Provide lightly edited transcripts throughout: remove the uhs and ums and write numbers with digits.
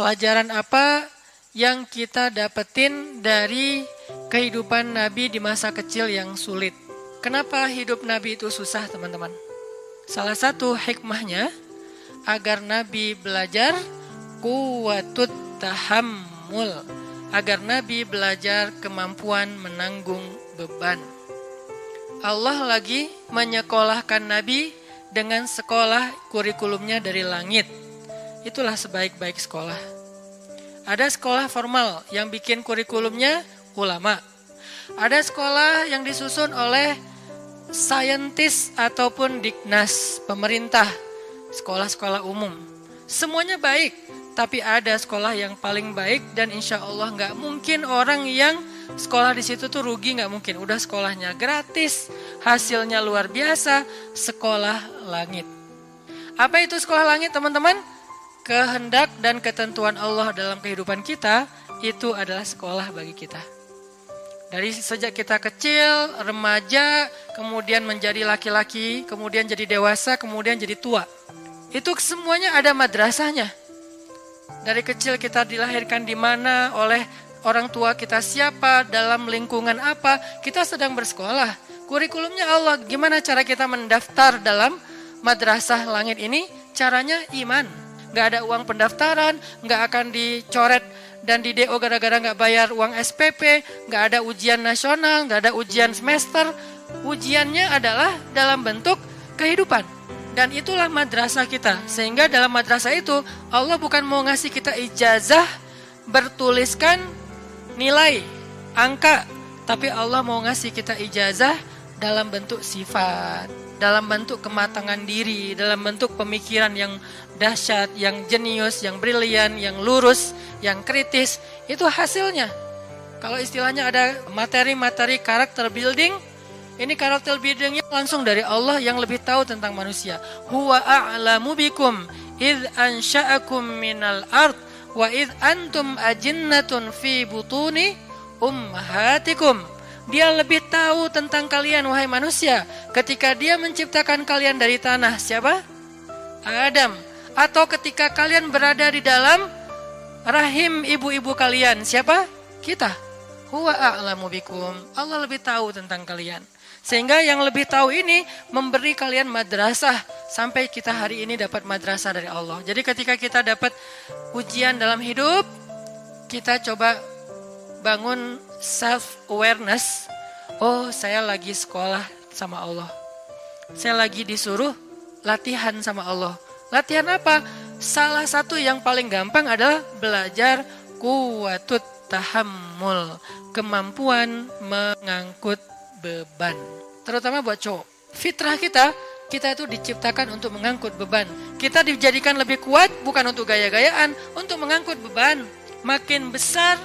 Pelajaran apa yang kita dapetin dari kehidupan Nabi di masa kecil yang sulit? Kenapa hidup Nabi itu susah, teman-teman? Salah satu hikmahnya agar Nabi belajar quwwatut tahammul, agar Nabi belajar kemampuan menanggung beban. Allah lagi menyekolahkan Nabi dengan sekolah kurikulumnya dari langit. Itulah sebaik-baik sekolah. Ada sekolah formal yang bikin kurikulumnya ulama. Ada sekolah yang disusun oleh saintis ataupun Diknas, pemerintah, sekolah-sekolah umum. Semuanya baik, tapi ada sekolah yang paling baik dan insya Allah nggak mungkin orang yang sekolah di situ tuh rugi, nggak mungkin. Udah sekolahnya gratis, hasilnya luar biasa, sekolah langit. Apa itu sekolah langit, teman-teman? Kehendak dan ketentuan Allah dalam kehidupan kita, itu adalah sekolah bagi kita. Dari sejak kita kecil, remaja, kemudian menjadi laki-laki, kemudian jadi dewasa, kemudian jadi tua. Itu semuanya ada madrasahnya. Dari kecil kita dilahirkan di mana, oleh orang tua kita siapa, dalam lingkungan apa, kita sedang bersekolah. Kurikulumnya Allah, gimana cara kita mendaftar dalam madrasah langit ini? Caranya iman. Nggak ada uang pendaftaran, nggak akan dicoret dan di DO gara-gara nggak bayar uang SPP, nggak ada ujian nasional, nggak ada ujian semester. Ujiannya adalah dalam bentuk kehidupan. Dan itulah madrasah kita. Sehingga dalam madrasah itu Allah bukan mau ngasih kita ijazah bertuliskan nilai, angka, tapi Allah mau ngasih kita ijazah dalam bentuk sifat, dalam bentuk kematangan diri, dalam bentuk pemikiran yang dahsyat, yang jenius, yang brilian, yang lurus, yang kritis. Itu hasilnya. Kalau istilahnya ada materi-materi karakter building, ini karakter buildingnya langsung dari Allah yang lebih tahu tentang manusia. Huwa a'lamu bikum idh ansha'akum minal ard wa idh antum ajinnatun fi butuni ummahatikum. Dia lebih tahu tentang kalian, wahai manusia, ketika dia menciptakan kalian dari tanah. Siapa? Adam. Atau ketika kalian berada di dalam rahim ibu-ibu kalian. Siapa? Kita. Huwa a'lamu bikum. Allah lebih tahu tentang kalian. Sehingga yang lebih tahu ini memberi kalian madrasah. Sampai kita hari ini dapat madrasah dari Allah. Jadi ketika kita dapat ujian dalam hidup, kita coba bangun self-awareness. Oh, saya lagi sekolah sama Allah. Saya lagi disuruh latihan sama Allah. Latihan apa? Salah satu yang paling gampang adalah belajar quwwatut tahammul, kemampuan mengangkut beban. Terutama buat cowok. Fitrah kita itu diciptakan untuk mengangkut beban. Kita dijadikan lebih kuat bukan untuk gaya-gayaan, untuk mengangkut beban. Makin besar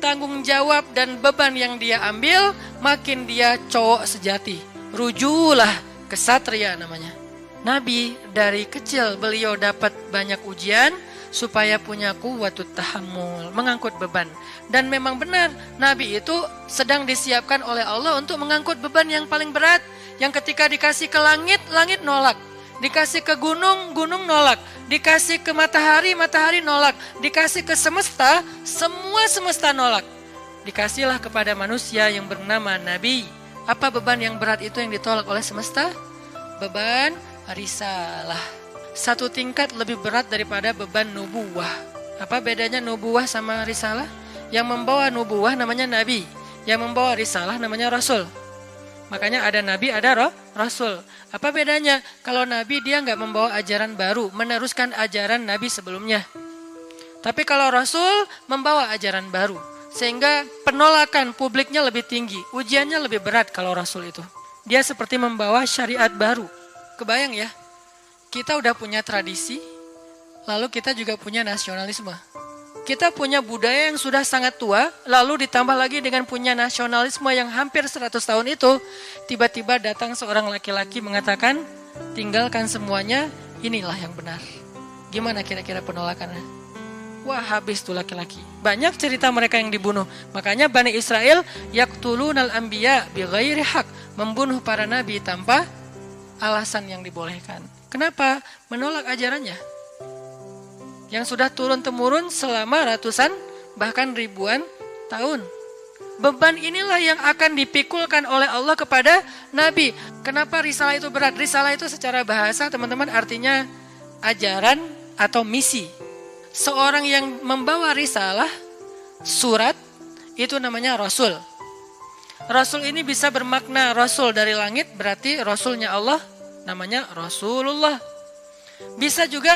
tanggung jawab dan beban yang dia ambil, makin dia cowok sejati. Rujulah kesatria namanya. Nabi dari kecil beliau dapat banyak ujian supaya punya quwwatut tahammul, mengangkut beban. Dan memang benar, Nabi itu sedang disiapkan oleh Allah untuk mengangkut beban yang paling berat. Yang ketika dikasih ke langit, langit nolak. Dikasih ke gunung, gunung nolak. Dikasih ke matahari, matahari nolak. Dikasih ke semesta, semua semesta nolak. Dikasihlah kepada manusia yang bernama Nabi. Apa beban yang berat itu yang ditolak oleh semesta? Beban risalah. Satu tingkat lebih berat daripada beban nubuwah. Apa bedanya nubuwah sama risalah? Yang membawa nubuwah namanya Nabi. Yang membawa risalah namanya Rasul. Makanya ada Nabi, ada Rasul. Apa bedanya? Kalau Nabi dia nggak membawa ajaran baru, meneruskan ajaran Nabi sebelumnya. Tapi kalau Rasul membawa ajaran baru. Sehingga penolakan publiknya lebih tinggi. Ujiannya lebih berat kalau Rasul itu. Dia seperti membawa syariat baru. Kebayang ya? Kita udah punya tradisi, lalu kita juga punya nasionalisme. Kita punya budaya yang sudah sangat tua, lalu ditambah lagi dengan punya nasionalisme yang hampir 100 tahun itu, tiba-tiba datang seorang laki-laki mengatakan, tinggalkan semuanya, inilah yang benar. Gimana kira-kira penolakannya? Wah, habis tuh laki-laki. Banyak cerita mereka yang dibunuh. Makanya Bani Israel yaqtulunal anbiya bighairi haq, membunuh para nabi tanpa alasan yang dibolehkan. Kenapa? Menolak ajarannya. yang sudah turun-temurun selama ratusan bahkan ribuan tahun. Beban inilah yang akan dipikulkan oleh Allah kepada Nabi. Kenapa risalah itu berat? Risalah itu secara bahasa teman-teman artinya ajaran atau misi. Seorang yang membawa risalah, surat, itu namanya Rasul. Rasul ini bisa bermakna Rasul dari langit, berarti Rasulnya Allah, namanya Rasulullah. Bisa juga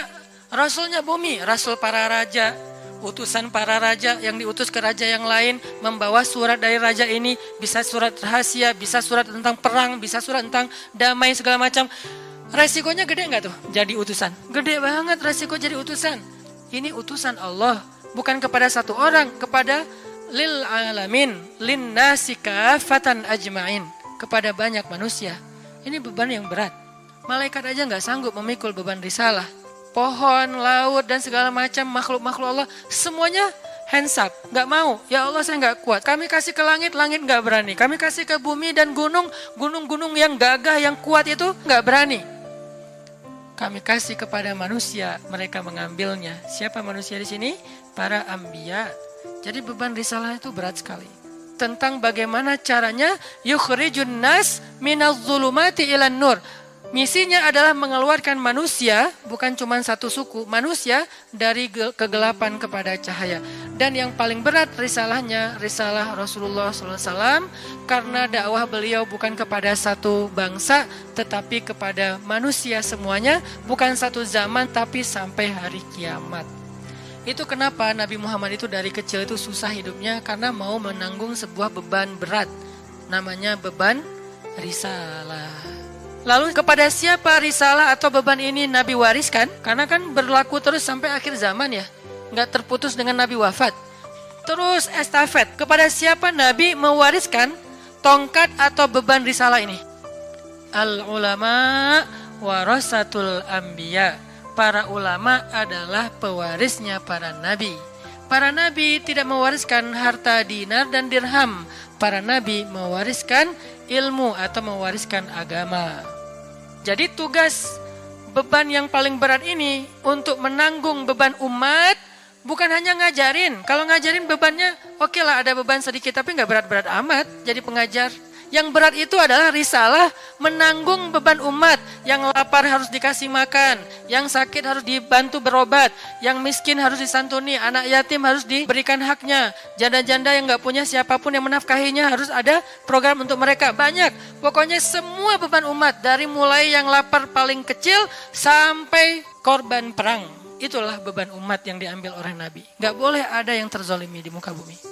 Rasulnya bumi, Rasul para raja, utusan para raja yang diutus ke raja yang lain, membawa surat dari raja ini, bisa surat rahasia, bisa surat tentang perang, bisa surat tentang damai segala macam. Resikonya gede nggak tuh jadi utusan? Gede banget resiko jadi utusan. Ini utusan Allah, bukan kepada satu orang, kepada lil alamin, lin nasi kafatan ajmain, kepada banyak manusia. Ini beban yang berat. Malaikat aja nggak sanggup memikul beban risalah. Pohon, laut, dan segala macam makhluk-makhluk Allah, semuanya hands up, gak mau. Ya Allah saya gak kuat, kami kasih ke langit, langit gak berani. Kami kasih ke bumi dan gunung, gunung-gunung yang gagah, yang kuat itu gak berani. Kami kasih kepada manusia, mereka mengambilnya. Siapa manusia di sini? Para anbiya. Jadi beban risalah itu berat sekali. Tentang bagaimana caranya yukhrijun nas minaz zulumati ilan nur. Misinya adalah mengeluarkan manusia, bukan cuma satu suku, manusia dari kegelapan kepada cahaya. Dan yang paling berat risalahnya, risalah Rasulullah SAW, karena dakwah beliau bukan kepada satu bangsa, tetapi kepada manusia semuanya, bukan satu zaman, tapi sampai hari kiamat. Itu kenapa Nabi Muhammad itu dari kecil itu susah hidupnya, karena mau menanggung sebuah beban berat, namanya beban risalah. Lalu kepada siapa risalah atau beban ini Nabi wariskan? Karena kan berlaku terus sampai akhir zaman ya. Nggak terputus dengan Nabi wafat. Terus estafet. Kepada siapa Nabi mewariskan tongkat atau beban risalah ini? Al-ulama warasatul anbiya. Para ulama adalah pewarisnya para nabi. Para nabi tidak mewariskan harta dinar dan dirham. Para nabi mewariskan ilmu atau mewariskan agama. Jadi tugas beban yang paling berat ini untuk menanggung beban umat bukan hanya ngajarin. Kalau ngajarin bebannya oke lah ada beban sedikit tapi nggak berat-berat amat jadi pengajar. Yang berat itu adalah risalah menanggung beban umat. Yang lapar harus dikasih makan, yang sakit harus dibantu berobat, yang miskin harus disantuni, anak yatim harus diberikan haknya, janda-janda yang gak punya siapapun yang menafkahinya harus ada program untuk mereka. Banyak, pokoknya semua beban umat dari mulai yang lapar paling kecil sampai korban perang. Itulah beban umat yang diambil oleh Nabi. Gak boleh ada yang terzolimi di muka bumi.